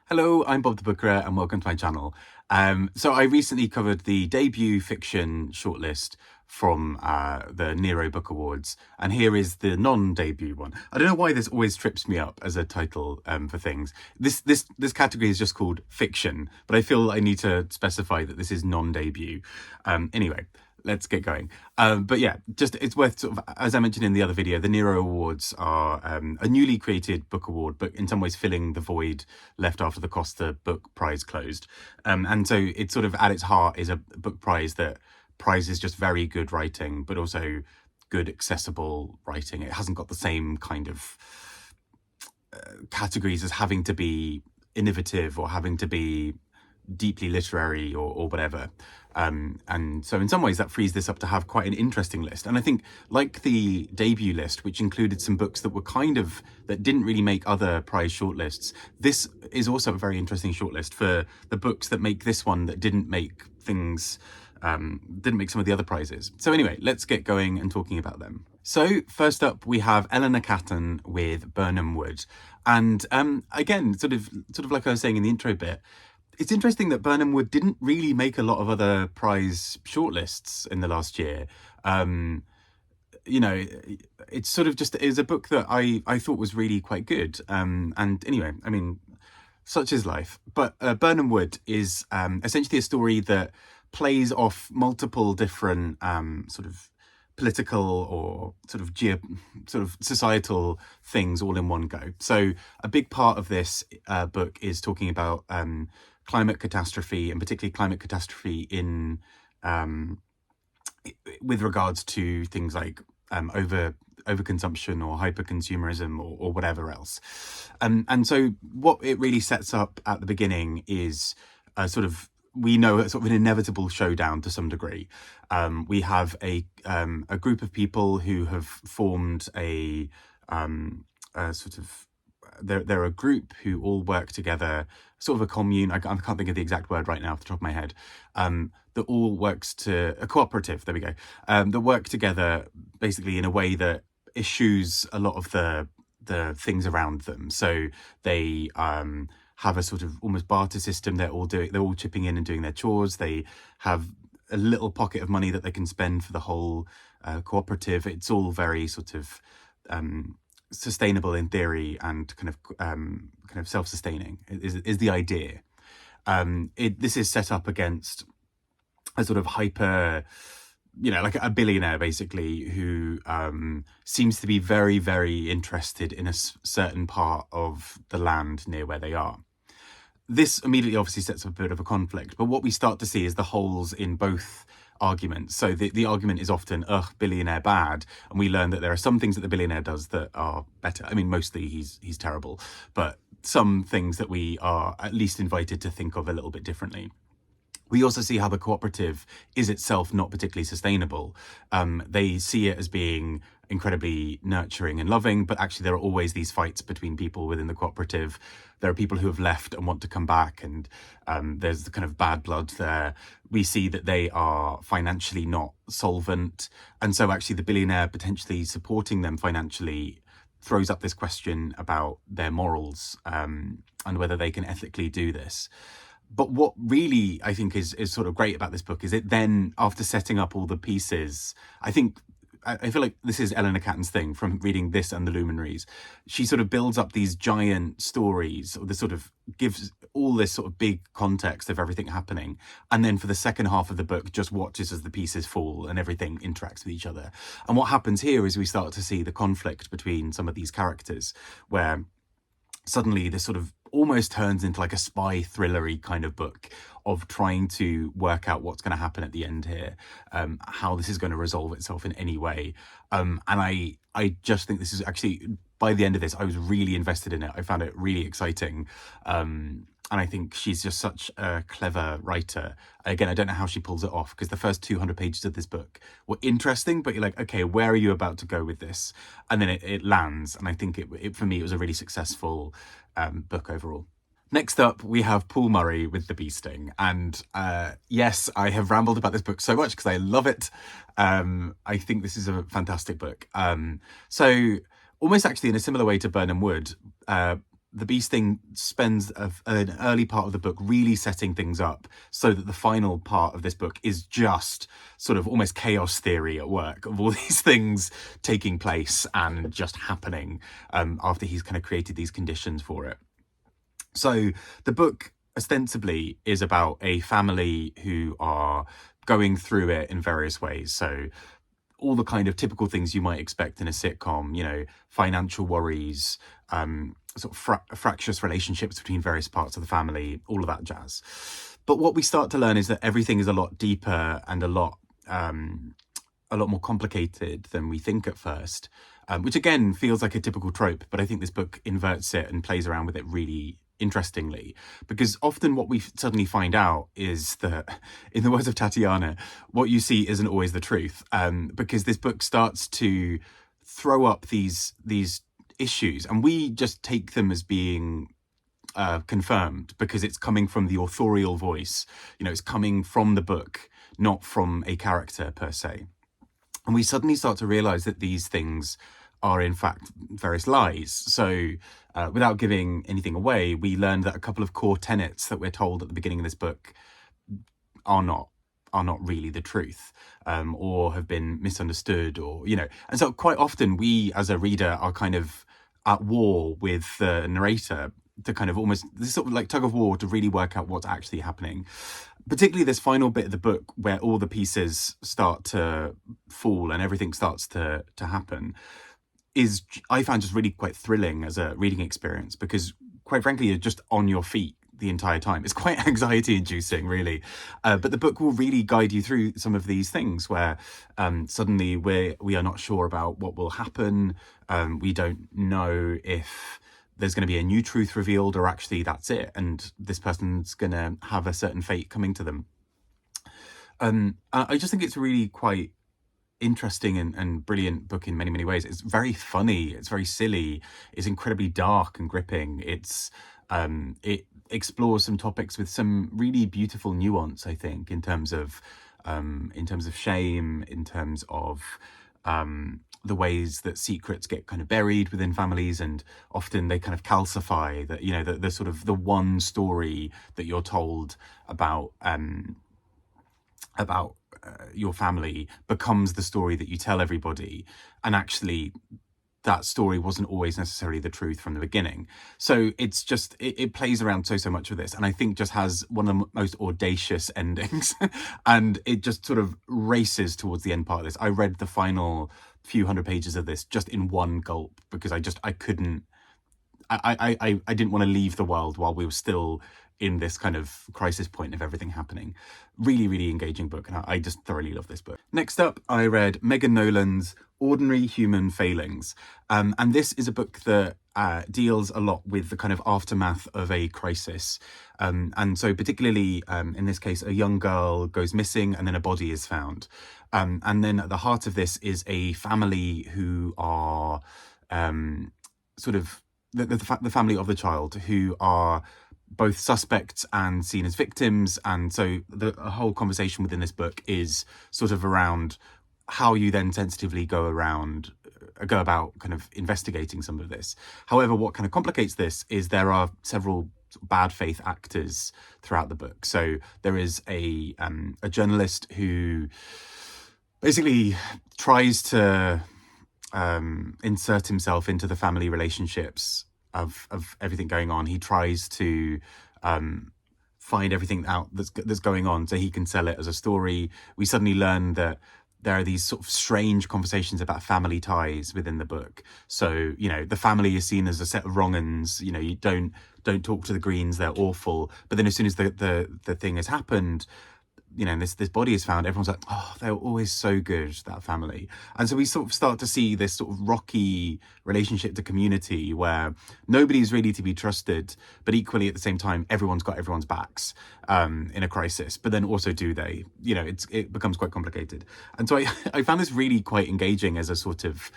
Hello, I'm Bob the Booker and welcome to my channel. So I recently covered the debut fiction shortlist from the Nero Book Awards, and here is the non-debut one. I don't know why this always trips me up as a title for things. This category is just called fiction, but I feel I need to specify that this is non-debut. Anyway, let's get going. But yeah, just it's worth sort of, as I mentioned in the other video, the Nero Awards are a newly created book award, but in some ways filling the void left after the Costa Book Prize closed. And so it's sort of at its heart is a book prize that prizes just very good writing, but also good accessible writing. It hasn't got the same kind of categories as having to be innovative or having to be deeply literary or whatever. And so in some ways that frees this up to have quite an interesting list. And I think like the debut list, which included some books that were that didn't really make other prize shortlists, this is also a very interesting shortlist for the books that make this one that didn't make some of the other prizes. So anyway, let's get going and talking about them. So first up, we have Eleanor Catton with Birnam Wood. And again, sort of like I was saying in the intro bit, it's interesting that Birnam Wood didn't really make a lot of other prize shortlists in the last year. You know, it's sort of just, it was a book that I thought was really quite good. And anyway, I mean, such is life. But Birnam Wood is essentially a story that plays off multiple different sort of political or sort of societal things all in one go. So a big part of this book is talking about climate catastrophe, and particularly climate catastrophe in with regards to things like overconsumption or hyperconsumerism or whatever else. And so what it really sets up at the beginning is we know sort of an inevitable showdown to some degree. We have a group of people who have formed a they're a group who all work together, sort of a commune. I can't think of the exact word right now off the top of my head. That all works to a cooperative. There we go. That work together basically in a way that eschews a lot of the things around them. So they have a sort of almost barter system. They're all chipping in and doing their chores. They have a little pocket of money that they can spend for the whole cooperative. It's all very sort of sustainable in theory and kind of self-sustaining is the idea. This is set up against a sort of hyper, like a billionaire basically who seems to be very, very interested in a certain part of the land near where they are. This immediately obviously sets up a bit of a conflict, but what we start to see is the holes in both arguments. So the argument is often, billionaire bad, and we learn that there are some things that the billionaire does that are better. I mean, mostly he's terrible, but some things that we are at least invited to think of a little bit differently. We also see how the cooperative is itself not particularly sustainable. They see it as being incredibly nurturing and loving, but actually there are always these fights between people within the cooperative. There are people who have left and want to come back, and there's the kind of bad blood there. We see that they are financially not solvent, and so actually the billionaire potentially supporting them financially throws up this question about their morals and whether they can ethically do this. But what really I think is sort of great about this book is it then, after setting up all the pieces, I feel like this is Eleanor Catton's thing from reading this and The Luminaries. She sort of builds up these giant stories, or this sort of gives all this sort of big context of everything happening. And then for the second half of the book, just watches as the pieces fall and everything interacts with each other. And what happens here is we start to see the conflict between some of these characters, where suddenly this sort of almost turns into like a spy thrillery kind of book of trying to work out what's going to happen at the end here, how this is going to resolve itself in any way. And I just think this is actually, by the end of this, I was really invested in it. I found it really exciting. And I think she's just such a clever writer. Again, I don't know how she pulls it off, because the first 200 pages of this book were interesting, but you're like, okay, where are you about to go with this? And then it lands. And I think for me, it was a really successful book overall. Next up, we have Paul Murray with The Bee Sting. And yes, I have rambled about this book so much because I love it. I think this is a fantastic book. So almost actually in a similar way to Birnam Wood, the bee sting spends an early part of the book really setting things up so that the final part of this book is just sort of almost chaos theory at work of all these things taking place and just happening after he's kind of created these conditions for it. So the book ostensibly is about a family who are going through it in various ways. So all the kind of typical things you might expect in a sitcom, you know, financial worries, sort of fractious relationships between various parts of the family, all of that jazz. But what we start to learn is that everything is a lot deeper and a lot more complicated than we think at first, which again feels like a typical trope, but I think this book inverts it and plays around with it really interestingly, because often what we suddenly find out is that, in the words of Tatiana, what you see isn't always the truth, because this book starts to throw up these issues and we just take them as being confirmed because it's coming from the authorial voice. You know, it's coming from the book, not from a character per se. And we suddenly start to realize that these things are in fact various lies. So without giving anything away, we learned that a couple of core tenets that we're told at the beginning of this book are not really the truth, or have been misunderstood, or, you know. And so quite often we as a reader are kind of at war with the narrator to kind of almost this sort of like tug of war to really work out what's actually happening. Particularly this final bit of the book where all the pieces start to fall and everything starts to happen is, I found, just really quite thrilling as a reading experience, because quite frankly, you're just on your feet the entire time. It's quite anxiety inducing, really. But the book will really guide you through some of these things where suddenly we are not sure about what will happen. We don't know if there's going to be a new truth revealed or actually that's it, and this person's going to have a certain fate coming to them. I just think it's really quite interesting and brilliant book in many, many ways. It's very funny, it's very silly, it's incredibly dark and gripping. It's it explores some topics with some really beautiful nuance, I think, in terms of shame, in terms of the ways that secrets get kind of buried within families, and often they kind of calcify that, you know, the sort of the one story that you're told about your family becomes the story that you tell everybody, and actually that story wasn't always necessarily the truth from the beginning. So it's just it plays around so much with this, and I think just has one of the most audacious endings and it just sort of races towards the end part of this. I read the final few hundred pages of this just in one gulp because I didn't want to leave the world while we were still in this kind of crisis point of everything happening. Really, really engaging book, and I just thoroughly love this book. Next up, I read Megan Nolan's Ordinary Human Failings. And this is a book that deals a lot with the kind of aftermath of a crisis. And so particularly in this case, a young girl goes missing and then a body is found. And then at the heart of this is a family who are sort of the family of the child, who are both suspects and seen as victims. And so the whole conversation within this book is sort of around how you then sensitively go about kind of investigating some of this. However, what kind of complicates this is there are several bad faith actors throughout the book. So there is a journalist who basically tries to insert himself into the family relationships of everything going on. He tries to find everything out that's going on so he can sell it as a story. We suddenly learn that there are these sort of strange conversations about family ties within the book. So, you know, the family is seen as a set of wrong-uns. You know, you don't talk to the Greens, they're awful. But then as soon as the thing has happened, you know, and this body is found, everyone's like, oh, they were always so good, that family. And so we sort of start to see this sort of rocky relationship to community where nobody's really to be trusted, but equally at the same time, everyone's got everyone's backs in a crisis. But then also do they? You know, it becomes quite complicated. And so I found this really quite engaging as a sort of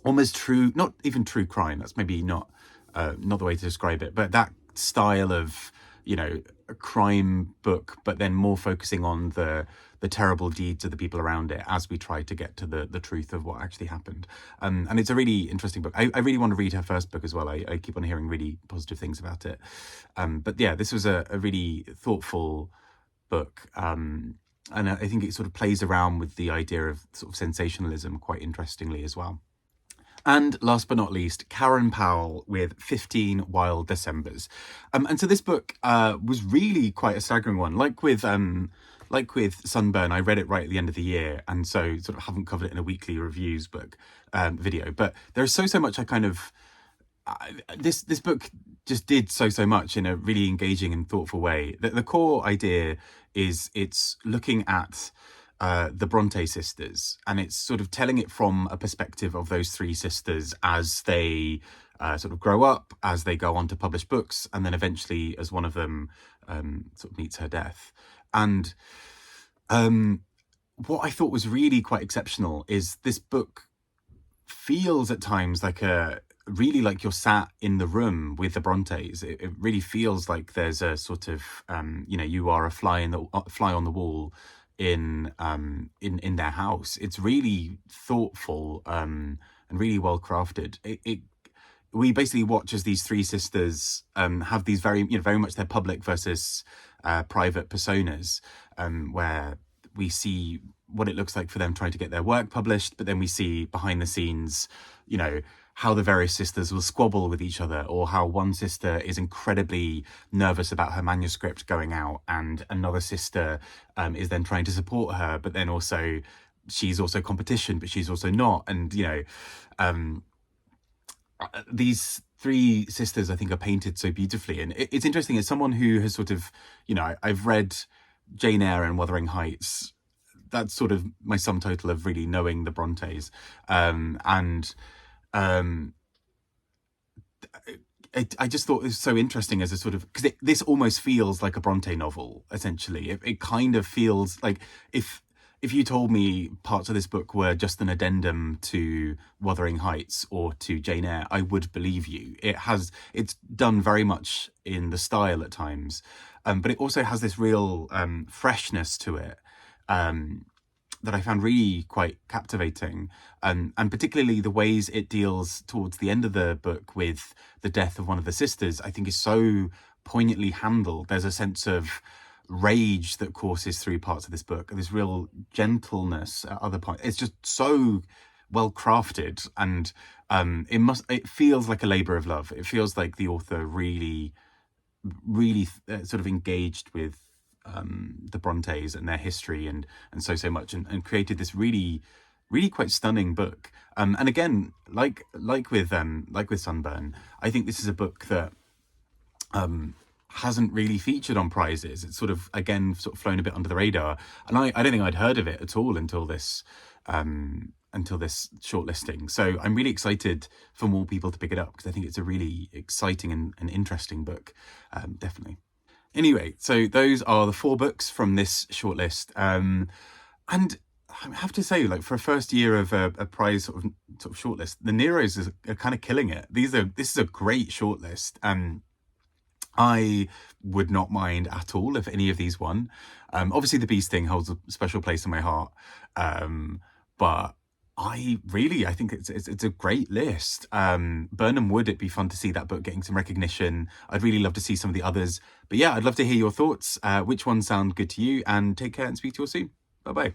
almost true, not even true crime. That's maybe not the way to describe it, but that style of, you know, a crime book, but then more focusing on the the terrible deeds of the people around it as we try to get to the truth of what actually happened. And it's a really interesting book. I really want to read her first book as well. I keep on hearing really positive things about it. But yeah, this was a really thoughtful book. And I think it sort of plays around with the idea of sort of sensationalism quite interestingly as well. And last but not least, Karen Powell with 15 Wild Decembers. And so this book was really quite a staggering one. Like with Sunburn, I read it right at the end of the year, and so sort of haven't covered it in a weekly reviews book video. But there's so much I kind of... this book just did so much in a really engaging and thoughtful way. The core idea is it's looking at the Bronte sisters, and it's sort of telling it from a perspective of those three sisters as they sort of grow up, as they go on to publish books, and then eventually as one of them sort of meets her death. And what I thought was really quite exceptional is this book feels at times like really like you're sat in the room with the Brontes. It really feels like there's a sort of you are a fly on the wall in their house. It's really thoughtful and really well crafted. We basically watch as these three sisters have these very much their public versus private personas, where we see what it looks like for them trying to get their work published, but then we see behind the scenes, how the various sisters will squabble with each other, or how one sister is incredibly nervous about her manuscript going out, and another sister is then trying to support her, but then also she's also competition, but she's also not. And these three sisters, I think, are painted so beautifully. And it's interesting, as someone who has sort of, I've read Jane Eyre and Wuthering Heights. That's sort of my sum total of really knowing the Brontes. I just thought it was so interesting as a sort of, because this almost feels like a Bronte novel, essentially. It kind of feels like if you told me parts of this book were just an addendum to Wuthering Heights or to Jane Eyre, I would believe you. It's done very much in the style at times, but it also has this real freshness to it that I found really quite captivating, and particularly the ways it deals towards the end of the book with the death of one of the sisters, I think is so poignantly handled. There's a sense of rage that courses through parts of this book, and this real gentleness at other points. It's just so well crafted, and it feels like a labor of love. It feels like the author really sort of engaged with the Brontes and their history and so much, and created this really quite stunning book. And again, like with Sunburn, I think this is a book that hasn't really featured on prizes. It's sort of flown a bit under the radar, and I don't think I'd heard of it at all until this shortlisting. So I'm really excited for more people to pick it up, because I think it's a really exciting and interesting book, definitely. Anyway, so those are the 4 books from this shortlist. And I have to say, like, for a first year of a prize sort of shortlist, the Neros are kind of killing it. This is a great shortlist. I would not mind at all if any of these won. Obviously, the Beast thing holds a special place in my heart. But I think it's a great list. Birnam, would it be fun to see that book getting some recognition? I'd really love to see some of the others. But yeah, I'd love to hear your thoughts. Which ones sound good to you? And take care and speak to you all soon. Bye-bye.